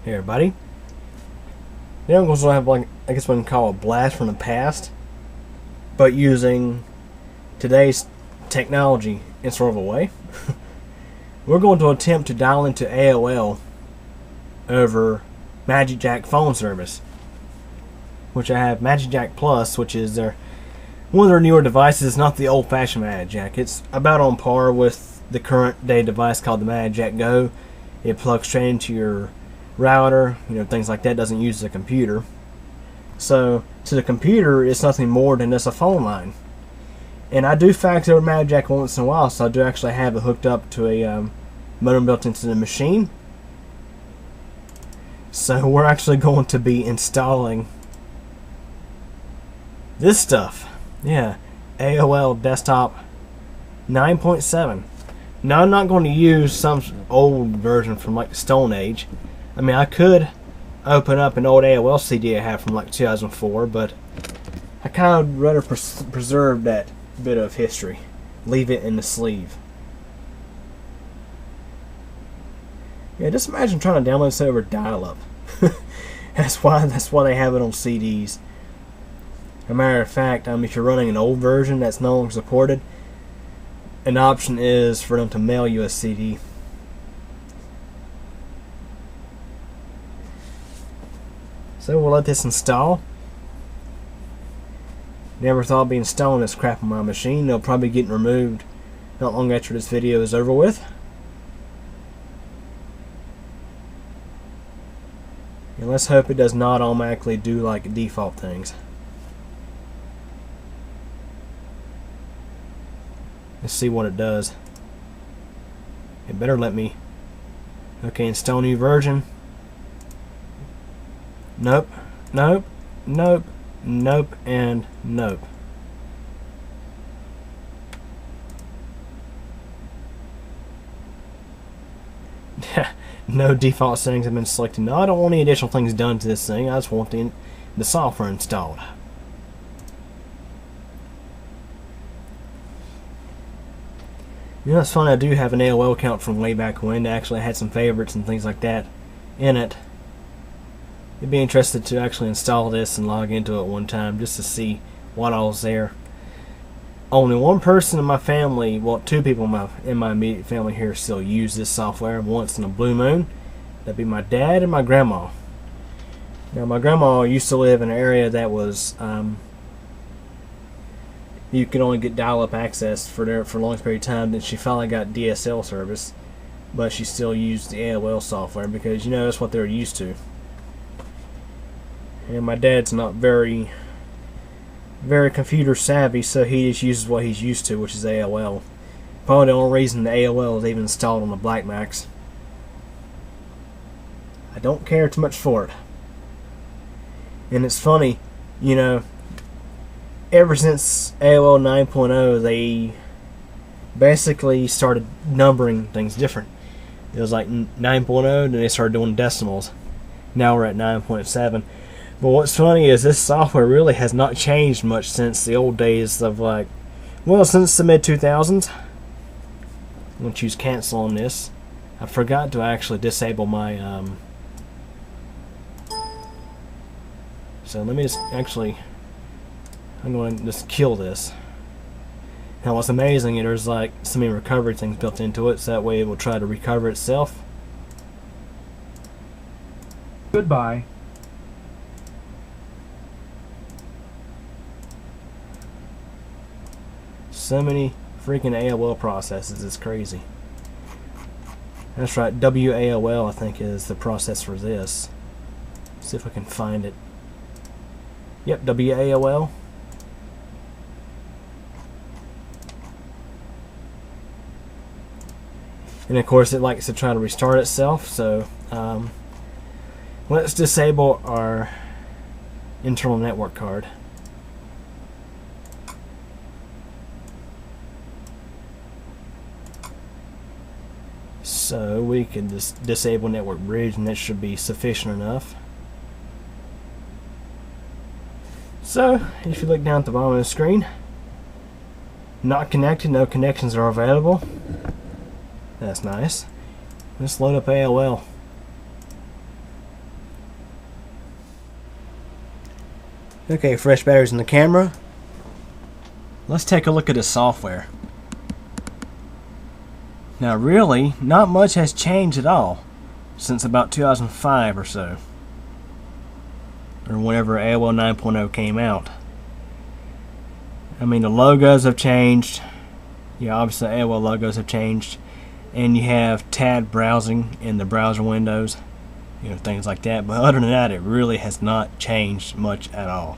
Hey everybody. Now I'm going to have like I guess we can call a blast from the past, but using today's technology in sort of a way. We're going to attempt to dial into AOL over magicJack phone service, which I have magicJack Plus, which is one of their newer devices. It's not the old-fashioned magicJack. It's about on par with the current day device called the magicJack Go. It plugs straight into your router, things like that. Doesn't use the computer. So to the computer, it's nothing more than just a phone line. And I do fax over magicJack once in a while, so I do actually have it hooked up to a modem built into the machine. So we're actually going to be installing this stuff. Yeah, AOL Desktop 9.7. Now I'm not going to use some old version from like the Stone Age. I mean, I could open up an old AOL CD I have from like 2004, but I kind of rather preserve that bit of history. Leave it in the sleeve. Yeah, just imagine trying to download this over dial-up. That's why they have it on CDs. As a matter of fact, if you're running an old version that's no longer supported, an option is for them to mail you a CD. So we'll let this install. Never thought I'd be installing this crap on my machine. They'll probably get removed not long after this video is over with. And let's hope it does not automatically do like default things. Let's see what it does. It better let me. Okay, install new version. Nope, nope, nope, nope, and nope. No default settings have been selected. No, I don't want any additional things done to this thing. I just want the software installed. It's funny, I do have an AOL account from way back when. I actually had some favorites and things like that in it. I'd be interested to actually install this and log into it one time just to see what all was there. Only one person in my family, well, two people in my immediate family here still use this software once in a blue moon. That'd be my dad and my grandma. Now, my grandma used to live in an area that was you could only get dial-up access for a long period of time. Then she finally got DSL service, but she still used the AOL software because that's what they're used to. And my dad's not very computer savvy, so he just uses what he's used to, which is AOL. Probably the only reason the AOL is even installed on the Black Macs. I don't care too much for it. And it's funny, ever since AOL 9.0, they basically started numbering things different. It was like 9.0, then they started doing decimals. Now we're at 9.7. But what's funny is this software really has not changed much since the old days of since the mid-2000s. I'm going to choose cancel on this. I forgot to actually disable my so let me just actually, I'm going to just kill this. Now what's amazing is there's like so many recovery things built into it, so that way it will try to recover itself. Goodbye. So many freaking AOL processes, it's crazy. That's right, WAOL I think is the process for this. See if I can find it. Yep, WAOL. And of course it likes to try to restart itself, so let's disable our internal network card. So we can just disable network bridge, and that should be sufficient enough. So if you look down at the bottom of the screen, not connected, no connections are available. That's nice. Let's load up AOL. Okay, fresh batteries in the camera. Let's take a look at the software. Now really, not much has changed at all since about 2005 or so, or whenever AOL 9.0 came out. I mean, the logos have changed. Yeah, obviously AOL logos have changed, and you have tabbed browsing in the browser windows, things like that. But other than that, it really has not changed much at all.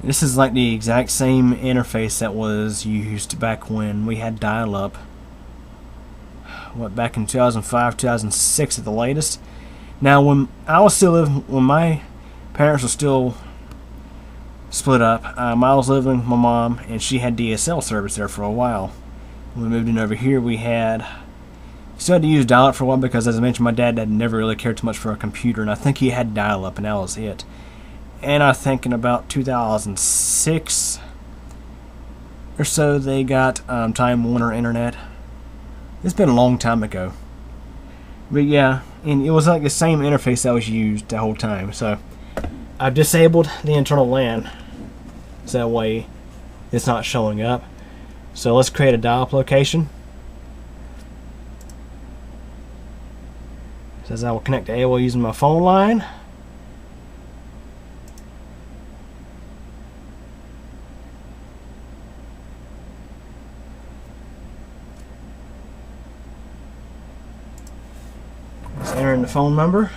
This is like the exact same interface that was used back when we had dial-up. Back in 2005, 2006 at the latest. Now, when my parents were still split up, I was living with my mom, and she had DSL service there for a while. When we moved in over here, we still had to use dial-up for a while because, as I mentioned, my dad had never really cared too much for a computer, and I think he had dial-up, and that was it. And I think in about 2006 or so, they got Time Warner Internet. It's been a long time ago. But yeah, and it was like the same interface that was used the whole time. So I've disabled the internal LAN, so that way it's not showing up. So let's create a dial-up location. It says I will connect to AOL using my phone line. Enter in the phone number.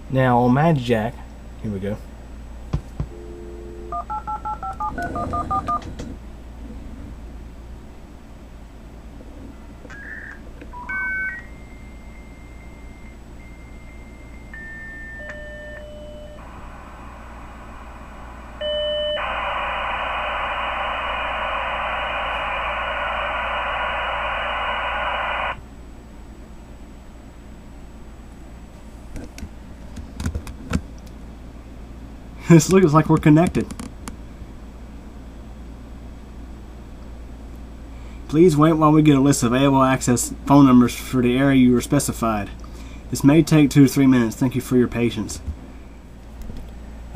Now on magicJack, here we go. This looks like we're connected. Please wait while we get a list of AOL access phone numbers for the area you were specified. This may take 2 to 3 minutes. Thank you for your patience.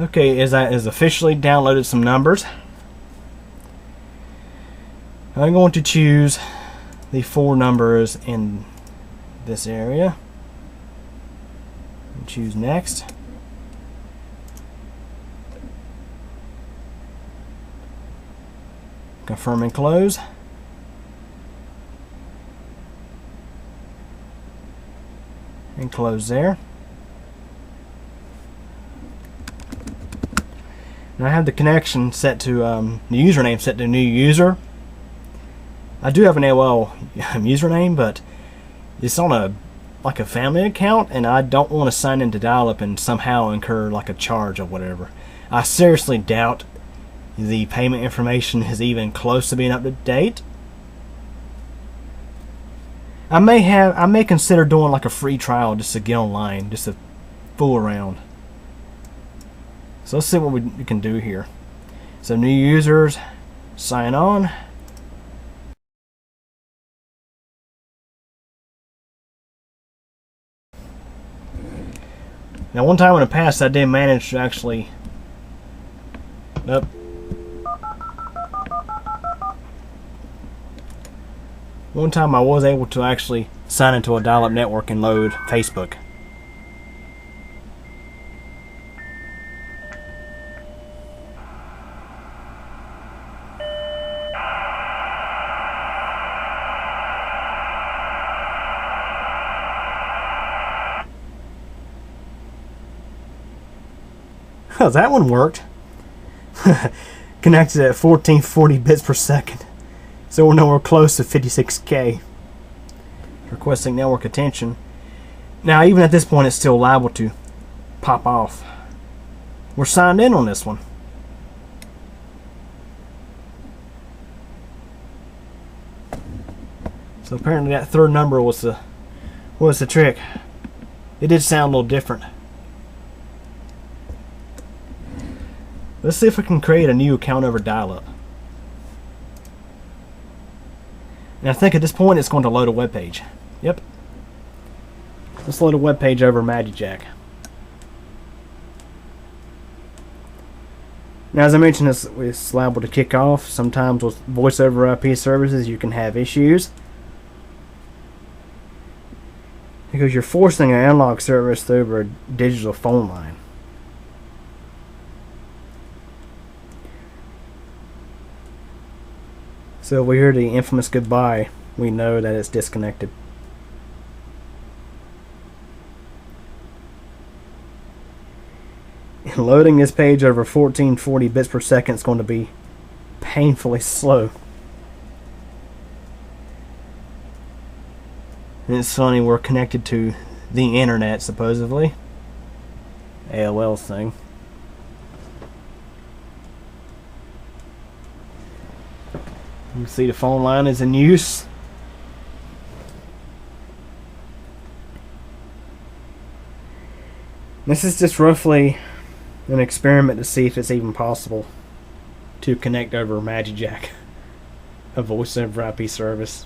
Okay, as I officially downloaded some numbers, I'm going to choose the 4 numbers in this area. And choose next. Confirm and close. And close there. Now I have the connection set to the username set to new user. I do have an AOL username, but it's on a family account, and I don't want to sign into dial-up and somehow incur like a charge or whatever. I seriously doubt the payment information is even close to being up to date. I may consider doing like a free trial just to get online, just to fool around. So let's see what we can do here. So new users, sign on. Now one time in the past I did manage to actually one time I was able to actually sign into a dial-up network and load Facebook. Oh, that one worked. Connected at 1440 bits per second. So we're nowhere close to 56K. Requesting network attention. Now, even at this point, it's still liable to pop off. We're signed in on this one. So apparently that third number was the trick. It did sound a little different. Let's see if we can create a new account over dial-up. And I think at this point it's going to load a web page. Yep. Let's load a web page over magicJack. Now, as I mentioned, it's liable to kick off. Sometimes with voice over IP services, you can have issues because you're forcing an analog service through a digital phone line. So if we hear the infamous goodbye, we know that it's disconnected. And loading this page over 1440 bits per second is going to be painfully slow. And it's funny, we're connected to the internet, supposedly. AOL thing. You can see the phone line is in use. This is just roughly an experiment to see if it's even possible to connect over magicJack, a voice over IP service.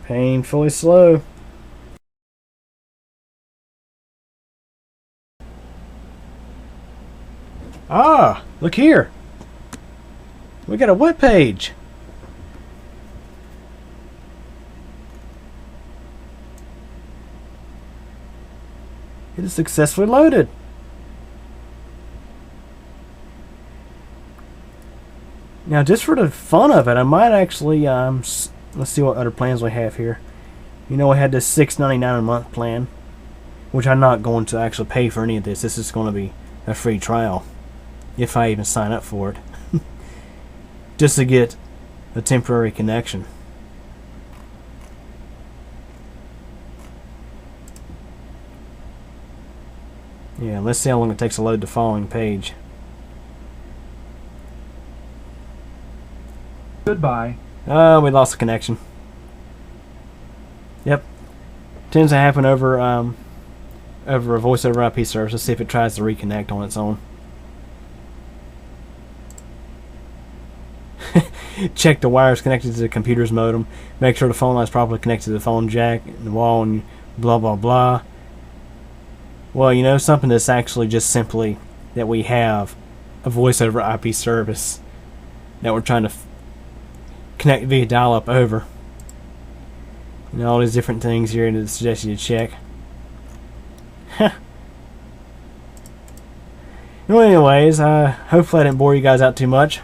Painfully slow. Ah, look here. We got a web page. It is successfully loaded. Now, just for the fun of it, I might actually let's see what other plans we have here. You know, I had this $6.99 a month plan, which I'm not going to actually pay for any of this. This is going to be a free trial, if I even sign up for it, just to get a temporary connection. Yeah, let's see how long it takes to load the following page. Goodbye. We lost the connection. Yep. Tends to happen over over a voice over IP service. Let's see if it tries to reconnect on its own. Check the wires connected to the computer's modem. Make sure the phone line is properly connected to the phone jack and the wall and blah blah blah. Well, you know, something that's actually just simply that we have a voice over IP service that we're trying to connect via dial-up over. You know, all these different things here that suggest you to check. Well, anyways, hopefully I didn't bore you guys out too much.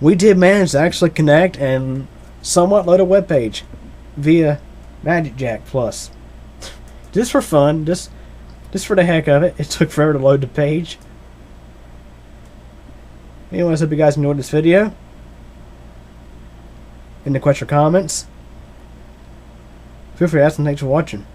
We did manage to actually connect and somewhat load a web page via magicJack Plus. Just for fun, just for the heck of it. It took forever to load the page. Anyways, hope you guys enjoyed this video. Any questions or comments? Feel free to ask, and thanks for watching.